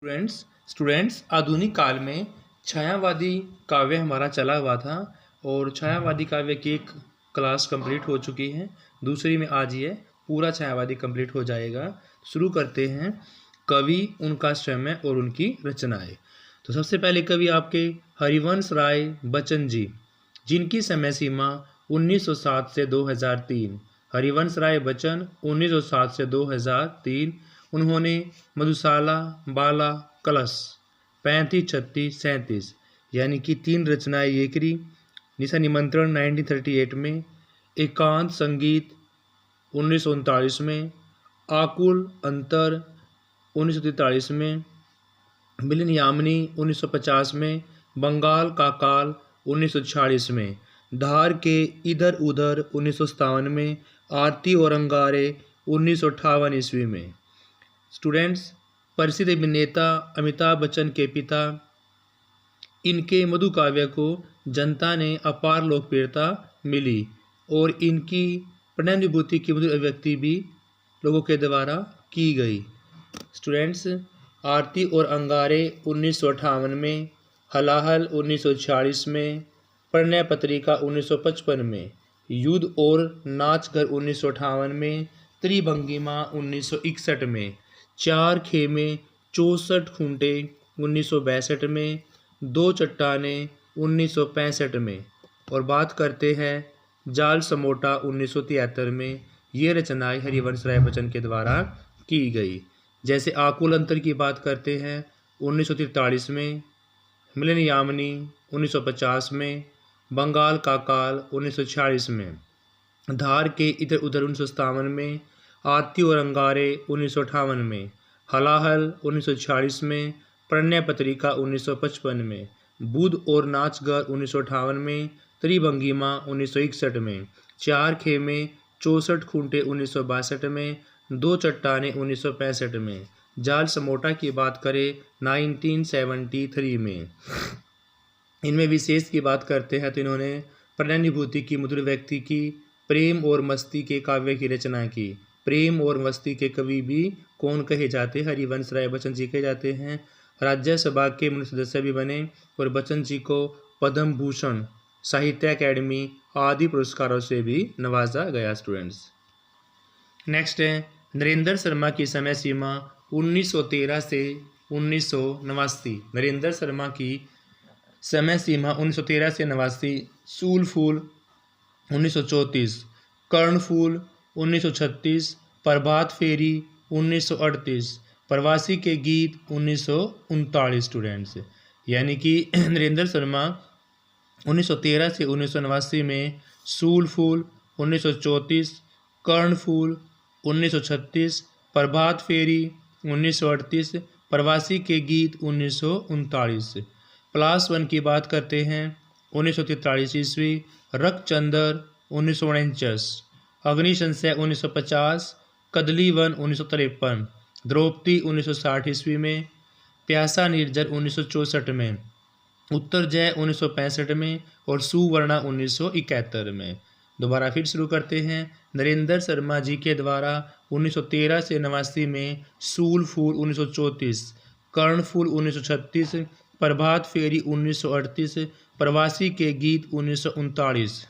Students आधुनिक काल में छायावादी काव्य हमारा चला हुआ था और छायावादी काव्य की एक क्लास कंप्लीट हो चुकी है। दूसरी में आज ये पूरा छायावादी कंप्लीट हो जाएगा। शुरू करते हैं। कवि, उनका समय और उनकी रचनाएं। तो सबसे पहले कवि आपके हरिवंश राय बच्चन जी, जिनकी समय सीमा 1907 से 2003। हरिवंश राय बच्चन 1907 से 2003। उन्होंने मधुशाला, बाला, कलश 35, 36, 37 यानी कि 3 रचनाएं ये करी। निशा निमंत्रण 1938 में, एकांत संगीत 1939 में, आकुल अंतर 1943 में, मिलन यामिनी 1950 में, बंगाल का काल 1946 में, धार के इधर उधर 1957 में, आरती और अंगारे 1958 ईस्वी में। स्टूडेंट्स, प्रसिद्ध अभिनेता अमिताभ बच्चन के पिता, इनके मधु काव्य को जनता ने अपार लोकप्रियता मिली और इनकी प्रणयानुभूति की मधुर अभिव्यक्ति भी लोगों के द्वारा की गई। स्टूडेंट्स, आरती और अंगारे 1958 में, हलाहल 1946 में, प्रणय पत्रिका 1955 में, युद्ध और नाचघर 1958 में, त्रिभंगिमा 1961 में, चार खेमे 64 खूंटे 1962 में, दो चट्टाने 1965 में, और बात करते हैं जाल समोटा 1973 में। ये रचनाएं हरिवंश राय बच्चन के द्वारा की गई। जैसे आकुल अंतर की बात करते हैं 1943 में, मिलन यामिनी 1950 में, बंगाल का काल 1946 में, धार के इधर उधर 1957 में, आरती और अंगारे 1958 में, हलाहल 1946 में, प्रणय पत्रिका 1955 में, बुध और नाचघर 1958 में, त्रिभंगिमा 1961 में, चार खेमे 64 खूंटे 1962 में, दो चट्टाने 1965 में, जाल समोटा की बात करें 1973 में। इनमें विशेष की बात करते हैं तो इन्होंने प्रणयानुभूति की मधुर व्यक्ति की, प्रेम और मस्ती के काव्य की रचना की। प्रेम और मस्ती के कवि भी कौन कहे जाते हैं? हरिवंश राय बच्चन जी कहे जाते हैं। राज्यसभा के मनुष्य सदस्य भी बने और बच्चन जी को पद्म भूषण, साहित्य अकेडमी आदि पुरस्कारों से भी नवाजा गया। स्टूडेंट्स, नेक्स्ट है नरेंद्र शर्मा की समय सीमा 1913 से 1989। नरेंद्र शर्मा की समय सीमा 1913 से 89। सूल फूल 1934, कर्णफूल 1936, प्रभात फेरी 1938, प्रवासी के गीत 1939। स्टूडेंट्स, यानी कि नरेंद्र शर्मा 1913 से 1989 में सूल फूल 1934, कर्णफूल 1936, प्रभात फेरी 1938, प्रवासी के गीत 1939। प्लस वन की बात करते हैं 1943 ईस्वी, रक्तचंदर 1949, अग्नि संशय 1950, कदली वन 1953, द्रौपदी 1960 ईस्वी में, प्यासा निर्जर 1964 में, उत्तर जय 1965 में और सुवर्णा 1971 में। दोबारा फिर शुरू करते हैं। नरेंद्र शर्मा जी के द्वारा 1913 से 89 में सूल फूल 1934, कर्णफूल 1936, प्रभात फेरी 1938, प्रवासी के गीत 1939,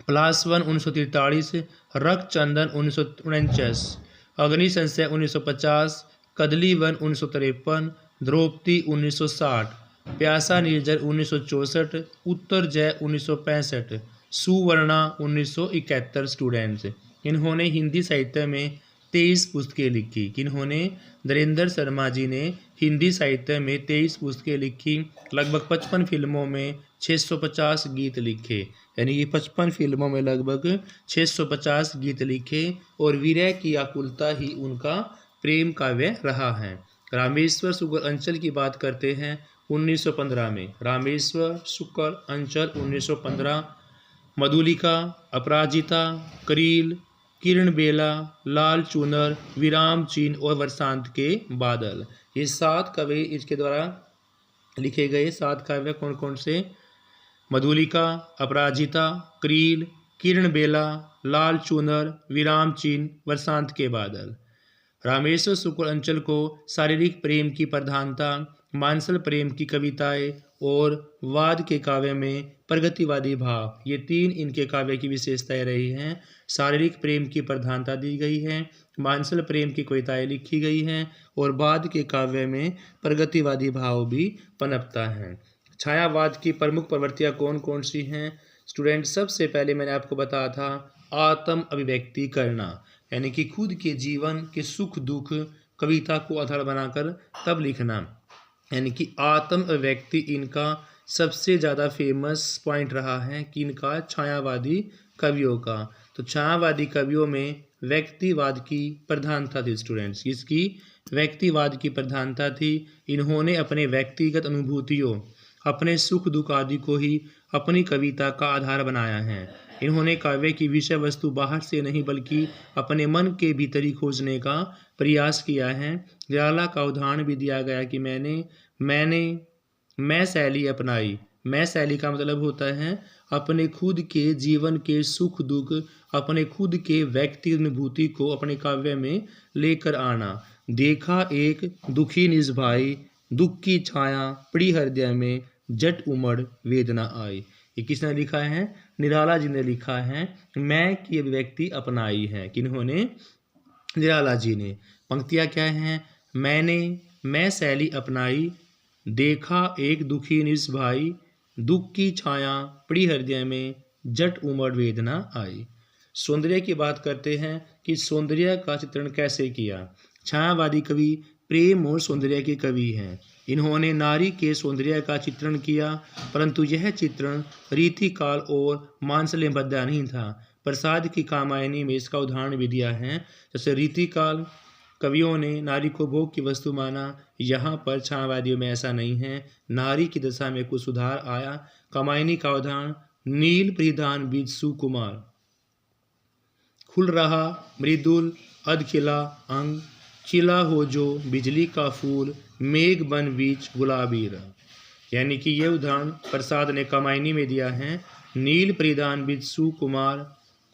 प्लस वन 1943, रक्तचंदन 1949, अग्नि संशय 1950, कदली वन 1953, द्रौपदी 1960, प्यासा निर्जर 1964, उत्तर जय 1965, सुवर्णा 1971। स्टूडेंट्स, इन्होंने हिंदी साहित्य में 23 पुस्तकें लिखी। किन्होंने? नरेंद्र शर्मा जी ने हिंदी साहित्य में 23 पुस्तकें लिखी, लगभग 55 फिल्मों में 650 गीत लिखे, यानी कि 55 फिल्मों में लगभग 650 गीत लिखे और विरह की आकुलता ही उनका प्रेम काव्य रहा है। रामेश्वर शुक्ल अंचल की बात करते हैं 1915 में, रामेश्वर शुक्ल अंचल 1915, मधुलिका, अपराजिता, करील, किरण बेला, लाल चूनर, विराम चिन्ह और वसंत के बादल, ये 7 कवि इसके द्वारा लिखे गए। 7 काव्य कौन कौन से? मधुलिका, अपराजिता, करील, किरण बेला, लाल चूनर, विराम चिन्ह, वसंत के बादल। रामेश्वर शुक्ल अंचल को शारीरिक प्रेम की प्रधानता, मानसल प्रेम की कविताएं और वाद के काव्य में प्रगतिवादी भाव, ये तीन इनके काव्य की विशेषताएं रही हैं। शारीरिक प्रेम की प्रधानता दी गई है, मानसल प्रेम की कविताएं लिखी गई हैं और वाद के काव्य में प्रगतिवादी भाव भी पनपता है। छायावाद की प्रमुख प्रवृत्तियां कौन कौन सी हैं? स्टूडेंट, सबसे पहले मैंने आपको बताया था आत्म अभिव्यक्ति करना, यानी कि खुद के जीवन के सुख दुख कविता को आधार बनाकर तब लिखना, यानी कि आत्म अभिव्यक्ति इनका सबसे ज़्यादा फेमस पॉइंट रहा है कि इनका छायावादी कवियों का। तो छायावादी कवियों में व्यक्तिवाद की प्रधानता थी स्टूडेंट्स, इसकी व्यक्तिवाद की प्रधानता थी। इन्होंने अपने व्यक्तिगत अनुभूतियों, अपने सुख दुख आदि को ही अपनी कविता का आधार बनाया है। इन्होंने काव्य की विषय वस्तु बाहर से नहीं बल्कि अपने मन के भीतर ही खोजने का प्रयास किया है। निराला का उदाहरण भी दिया गया कि मैं शैली अपनाई। मैं शैली का मतलब होता है अपने खुद के जीवन के सुख दुख, अपने खुद के व्यक्ति अनुभूति को अपने काव्य में लेकर आना। देखा एक दुखी निज भाई, दुख की छाया पड़ी हृदय में, जट उमड़ वेदना आई। ये किसने लिखा है? निराला जी ने लिखा है। मैं की अभिव्यक्ति अपनाई है किन्होंने? निराला जी ने। पंक्तियाँ क्या हैं? मैं शैली अपनाई, देखा एक दुखी निज भाई, दुख की छाया पड़ी हृदय में, जट उमड़ वेदना आई। सौंदर्य की बात करते हैं कि सौंदर्य का चित्रण कैसे किया। छायावादी कवि प्रेम और सौंदर्य के कवि हैं। इन्होंने नारी के सौंदर्य का चित्रण किया, परंतु यह चित्रण रीतिकाल और मानसल्यबद्ध नहीं था। प्रसाद की कामायनी में इसका उदाहरण भी दिया है। जैसे रीतिकाल कवियों ने नारी को भोग की वस्तु माना, यहाँ पर छायावादियों में ऐसा नहीं है। नारी की दशा में कुछ सुधार आया। कामायनी का उदाहरण नील परिधान बीज सुकुमार, खुल रहा मृदुल अध खिला अंग, खिला हो जो बिजली का फूल, मेघ बन बीच गुलाबी रंग। यानी कि यह उदाहरण प्रसाद ने कामायनी में दिया है। नील परिधान बीज सुकुमार,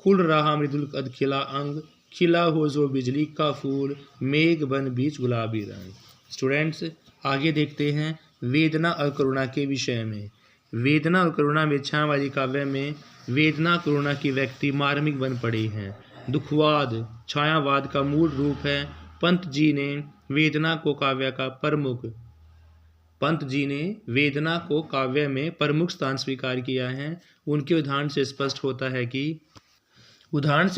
खुल रहा मृदुल अध खिला अंग, खिला हो जो बिजली का फूल, मेघ बन बीच गुलाबी रंग। स्टूडेंट्स, आगे देखते हैं वेदना और करुणा के विषय में। वेदना और करुणा में छायावादी काव्य में वेदना करुणा की व्यक्ति मार्मिक बन पड़ी हैं। दुखवाद छायावाद का मूल रूप है। पंत जी ने वेदना को काव्य में प्रमुख स्थान स्वीकार किया है। उनके उदाहरण से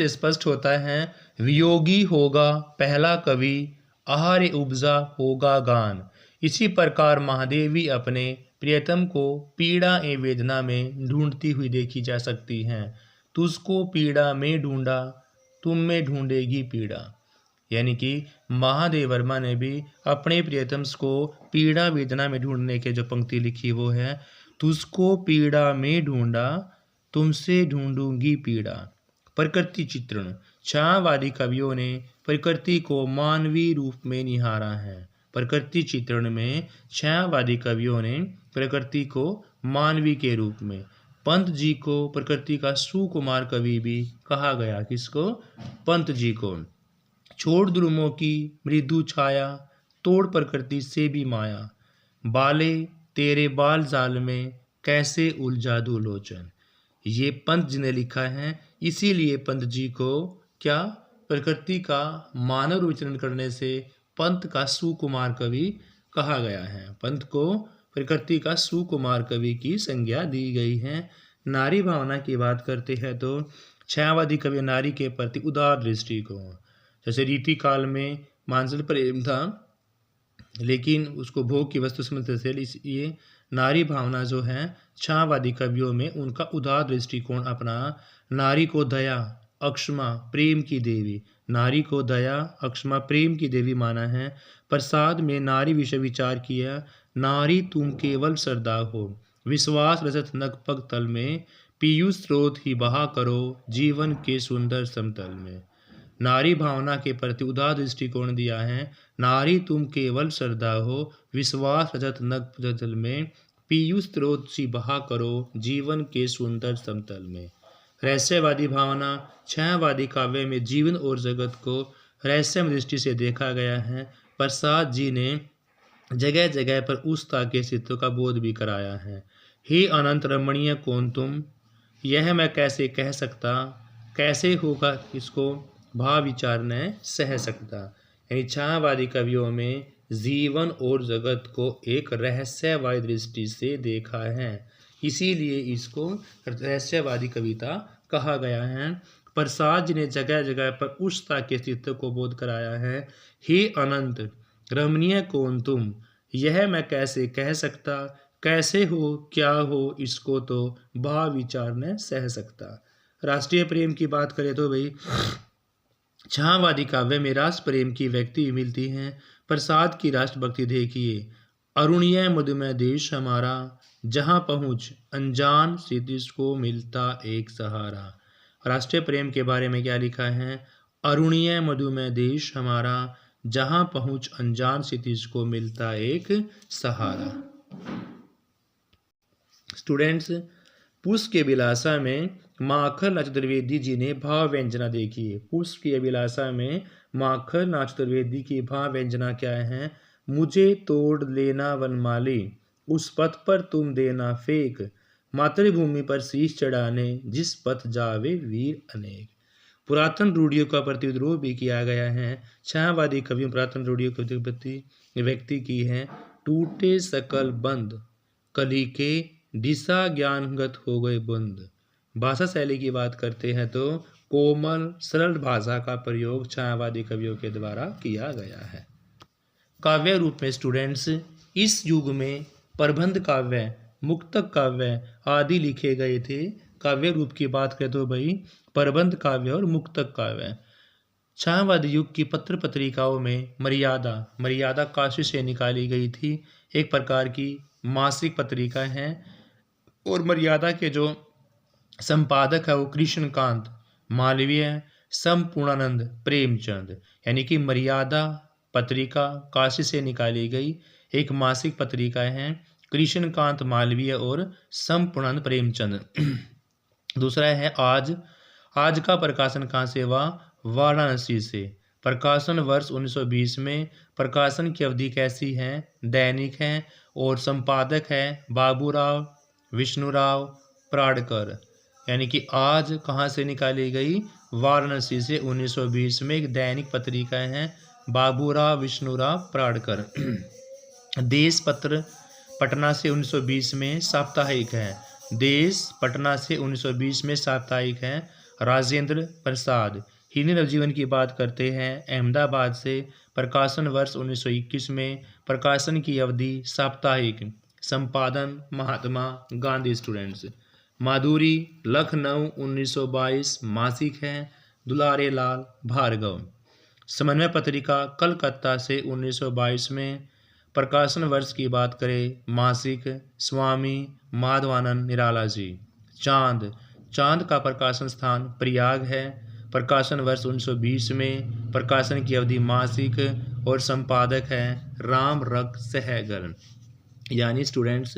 स्पष्ट होता है वियोगी होगा पहला कवि, आहार्य उपजा होगा गान। इसी प्रकार महादेवी अपने प्रियतम को पीड़ा एवं वेदना में ढूंढती हुई देखी जा सकती हैं। तुझको पीड़ा में ढूंढा, तुम में ढूंढेगी पीड़ा। यानी कि महादेव वर्मा ने भी अपने प्रियतम को पीड़ा वेदना में ढूंढने के जो पंक्ति लिखी वो है, तुझको पीड़ा में ढूंढा, तुमसे ढूंढूंगी पीड़ा। प्रकृति चित्रण छायावादी कवियों ने प्रकृति को मानवीय रूप में निहारा है। प्रकृति चित्रण में छायावादी कवियों ने प्रकृति को मानवीय के रूप में। पंत जी को प्रकृति का सुकुमार कवि भी कहा गया। किसको? पंत जी को। छोड़ द्रुमों की मृदु छाया, तोड़ प्रकृति से भी माया, बाले तेरे बाल जाल में कैसे उलझा दो लोचन। ये पंत जी ने लिखा है। इसीलिए पंत जी को क्या प्रकृति का मानव विचरण करने से पंत का सुकुमार कवि कहा गया है। पंत को प्रकृति का सुकुमार कवि की संज्ञा दी गई है। नारी भावना की बात करते हैं तो छायावादी कवि नारी के प्रति उदार दृष्टिकोण, जैसे रीतिकाल में मानसल प्रेम था लेकिन उसको भोग की वस्तु समझते थे, इसलिए नारी भावना जो है छायावादी कवियों में उनका उदार दृष्टिकोण अपना। नारी को दया अक्षमा प्रेम की देवी, नारी को दया अक्षमा प्रेम की देवी माना है। प्रसाद में नारी विषय विचार किया। नारी तुम केवल श्रद्धा हो, विश्वास रजत नग पग तल में, पीयूष स्रोत ही बहा करो जीवन के सुंदर समतल में। नारी भावना के प्रति उदार दृष्टिकोण दिया है। नारी तुम केवल श्रद्धा हो, विश्वास रजत नग जल में, पीयूष स्रोत सी बहा करो जीवन के सुंदर समतल में। रहस्यवादी भावना छायावादी काव्य में जीवन और जगत को रहस्यमय दृष्टि से देखा गया है। प्रसाद जी ने जगह जगह पर उस के अस्तित्व का बोध भी कराया है। हे अनंत रमणीय कौन तुम, यह मैं कैसे कह सकता, कैसे होगा इसको भाव विचार न सह सकता। यानी छायावादी कवियों में जीवन और जगत को एक रहस्यवादी दृष्टि से देखा है, इसीलिए इसको रहस्यवादी कविता कहा गया है। प्रसाद जी ने जगह जगह पर उष्णता के अस्तित्व को बोध कराया है। हे अनंत रमणीय कौन तुम, यह मैं कैसे कह सकता, कैसे हो क्या हो इसको तो भाव विचार न सह सकता। राष्ट्रीय प्रेम की बात करें तो भाई छायावादी काव्य में राष्ट्र प्रेम की व्यक्ति मिलती है। प्रसाद की राष्ट्रभक्ति देखिए, अरुणीय मधुमय देश हमारा, जहाँ पहुँच अनजान क्षितिज को मिलता एक सहारा। राष्ट्रीय प्रेम के बारे में क्या लिखा है, अरुणीय मधुमय देश हमारा, जहाँ पहुँच अनजान क्षितिज को मिलता एक सहारा। स्टूडेंट्स, पुष्प की अभिलाषा में माखन नाथ चतुर्वेदी जी ने भाव व्यंजना देखी है। पुष्प की अभिलाषा में माखन नाथ चतुर्वेदी की भाव व्यंजना क्या है, मुझे तोड़ लेना वनमाली, उस पथ पर तुम देना फेंक, मातृभूमि पर शीश चढ़ाने जिस पथ जावे वीर अनेक। पुरातन रूढ़ियों का प्रतिद्रोह भी किया गया है। छायावादी कवियों पुरातन रूढ़ियों की प्रति व्यक्ति की है। टूटे सकल बंद कली के, दिशा ज्ञानगत हो गए बंद। भाषा शैली की बात करते हैं तो कोमल सरल भाषा का प्रयोग छायावादी कवियों के द्वारा किया गया है। काव्य रूप में स्टूडेंट्स इस युग में प्रबंध काव्य, मुक्तक काव्य आदि लिखे गए थे। काव्य रूप की बात करें तो भाई प्रबंध काव्य और मुक्तक काव्य। छायावादी युग की पत्र पत्रिकाओं में मर्यादा काशी से निकाली गई थी, एक प्रकार की मासिक पत्रिका है। और मर्यादा के जो संपादक है वो कृष्णकांत मालवीय, संपूर्णानंद प्रेमचंद। यानी कि मर्यादा पत्रिका काशी से निकाली गई एक मासिक पत्रिका है, कृष्णकांत मालवीय और संपूर्णानंद प्रेमचंद। दूसरा है आज का प्रकाशन कहाँ से हुआ, वाराणसी से। प्रकाशन वर्ष 1920 में। प्रकाशन की अवधि कैसी है, दैनिक है। और संपादक है बाबूराव विष्णुराव प्राड़कर। यानी कि आज कहाँ से निकाली गई, वाराणसी से। 1920 में एक दैनिक पत्रिका है बाबूराव विष्णुराव प्राड़कर। देश पत्र पटना से 1920 में साप्ताहिक है। देश पटना से 1920 में साप्ताहिक है। राजेंद्र प्रसाद। हिंदी नवजीवन की बात करते हैं अहमदाबाद से। प्रकाशन वर्ष 1921 में। प्रकाशन की अवधि साप्ताहिक। संपादन महात्मा गांधी। स्टूडेंट्स, माधुरी लखनऊ 1922 मासिक है। दुलारे लाल भार्गव। समन्वय पत्रिका कलकत्ता से 1922 में। प्रकाशन वर्ष की बात करें मासिक स्वामी माधवानंद निराला जी। चांद का प्रकाशन स्थान प्रयाग है। प्रकाशन वर्ष 1920 में। प्रकाशन की अवधि मासिक और संपादक है राम रख सहगल। यानी स्टूडेंट्स,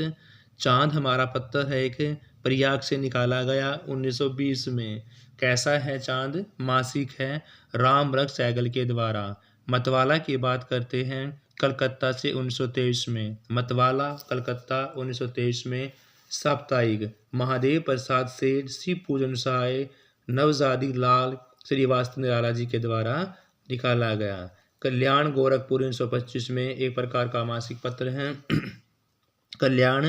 चांद हमारा पत्र है एक प्रयाग से निकाला गया 1920 में। कैसा है चांद, मासिक है राम रख सहगल के द्वारा। मतवाला की बात करते हैं कलकत्ता से 1923 में। मतवाला कलकत्ता 1923 में साप्ताहिक। महादेव प्रसाद सेठ शिव पूजन सहाय नवजादी लाल श्रीवास्तव निराला जी के द्वारा निकाला गया। कल्याण गोरखपुर 1925 में एक प्रकार का मासिक पत्र है। कल्याण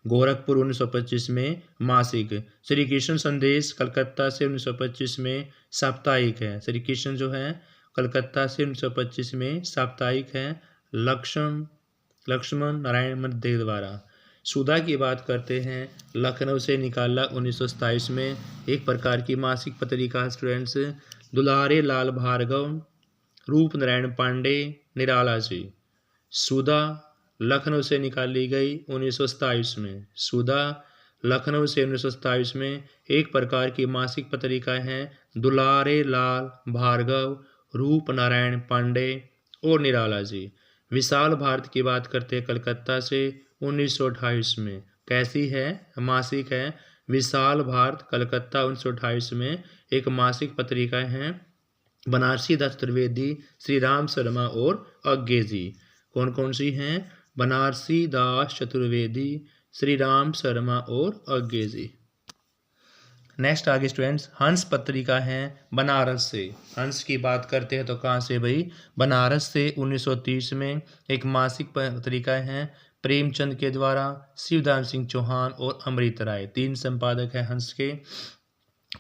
गोरखपुर 1925 में मासिक। श्री कृष्ण संदेश कलकत्ता से 1925 में साप्ताहिक है। श्री कृष्ण जो है कलकत्ता से 1925 में साप्ताहिक है लक्ष्मण नारायण मध्य द्वारा। सुधा की बात करते हैं लखनऊ से निकाला 1927 में एक प्रकार की मासिक पत्रिका। स्टूडेंट्स, दुलारे लाल भार्गव रूप नारायण पांडे निराला जी। सुधा लखनऊ से निकाली गई 1927 में। सुधा लखनऊ से 1927 में एक प्रकार की मासिक पत्रिका है दुलारे लाल भार्गव रूप नारायण पांडे और निराला जी। विशाल भारत की बात करते हैं कलकत्ता से 1928 में। कैसी है, मासिक है विशाल भारत कलकत्ता 1928 में एक मासिक पत्रिका है। बनारसी दास चतुर्वेदी, श्री राम शर्मा और अज्ञे जी। कौन कौन सी हैं? बनारसी दास चतुर्वेदी, श्री राम शर्मा और अज्ञे जी। नेक्स्ट आगे स्टूडेंट्स, हंस पत्रिका है बनारस से। हंस की बात करते हैं तो कहाँ से भाई? बनारस से। 1930 में एक मासिक पत्रिका है प्रेमचंद के द्वारा, शिवदान सिंह चौहान और अमृत राय, 3 संपादक हैं हंस के,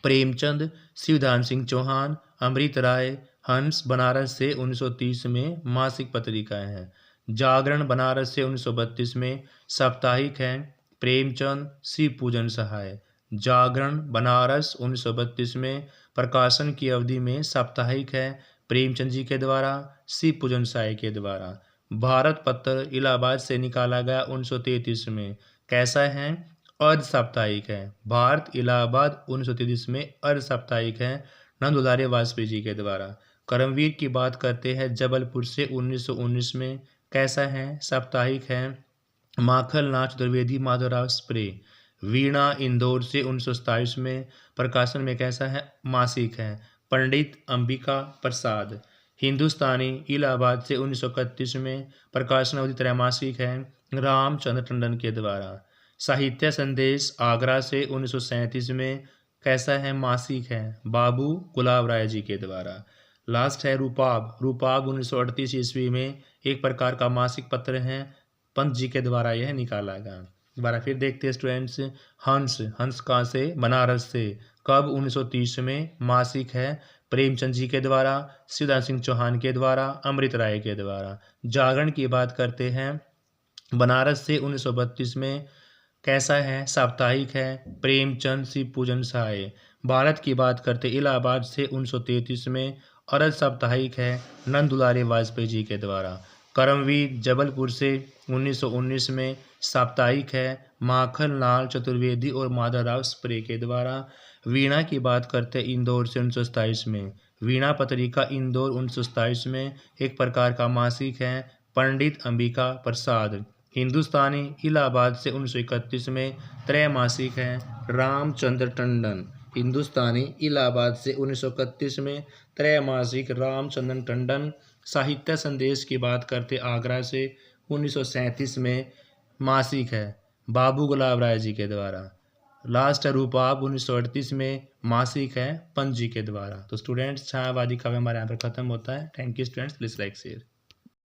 प्रेमचंद, शिवदान सिंह चौहान, अमृत राय। हंस बनारस से 1930 में मासिक पत्रिकाएं हैं। जागरण बनारस से 1932 में साप्ताहिक है प्रेमचंद, शिव पूजन सहाय। जागरण बनारस 1932 में प्रकाशन की अवधि में साप्ताहिक है प्रेमचंद जी के द्वारा, शिव पूजन सहाय के द्वारा। भारत पत्र इलाहाबाद से निकाला गया 1933 में, कैसा है? अर्ध साप्ताहिक है। भारत इलाहाबाद 1933 में अर्ध साप्ताहिक है नंदुलारे वाजपेयी जी के द्वारा। करमवीर की बात करते हैं जबलपुर से 1919 में, कैसा है? साप्ताहिक है माखनलाल चतुर्वेदी माधवराव स्प्रे। वीणा इंदौर से 1927 में, प्रकाशन में कैसा है? मासिक है पंडित अंबिका प्रसाद। हिंदुस्तानी इलाहाबाद से 1931 में, प्रकाशन अवधि त्रैमासिक है रामचंद्र टंडन के द्वारा। साहित्य संदेश आगरा से 1937 में, कैसा है? मासिक है बाबू गुलाब राय जी के द्वारा। लास्ट है रूपाब। रूपाब 1938 ईस्वी में एक प्रकार का मासिक पत्र है, पंत जी के द्वारा यह निकाला गया। दोबारा फिर देखते हैं स्टूडेंट्स, हंस। हंस कहाँ से? बनारस से। कब? 1930 में, मासिक है प्रेमचंद जी के द्वारा, शिवदान सिंह चौहान के द्वारा, अमृत राय के द्वारा। जागरण की बात करते हैं बनारस से 1932 में, कैसा है? साप्ताहिक है प्रेमचंद, शिव पूजन सहाय। भारत की बात करते इलाहाबाद से 1933 में, अर्ध साप्ताहिक है नंदुलारे वाजपेयी जी के द्वारा। करमवीर जबलपुर से 1919 में, साप्ताहिक है माखनलाल चतुर्वेदी और माधवराव स्प्रे के द्वारा। वीणा की बात करते इंदौर से 1927 में, वीणा पत्रिका इंदौर 1927 में एक प्रकार का मासिक है पंडित अंबिका प्रसाद। हिंदुस्तानी इलाहाबाद से 1931 में, त्रैमासिक है रामचंद्र टंडन। हिंदुस्तानी इलाहाबाद से 1931 में, त्रैमासिक रामचंद्र टंडन। साहित्य संदेश की बात करते आगरा से 1937 में, मासिक है बाबू गुलाब राय जी के द्वारा। लास्ट है रूपाब 1938 में, मासिक है पंत जी के द्वारा। तो स्टूडेंट्स छायावादी काव्य हमारे यहाँ पर खत्म होता है। Thank you students, please like share.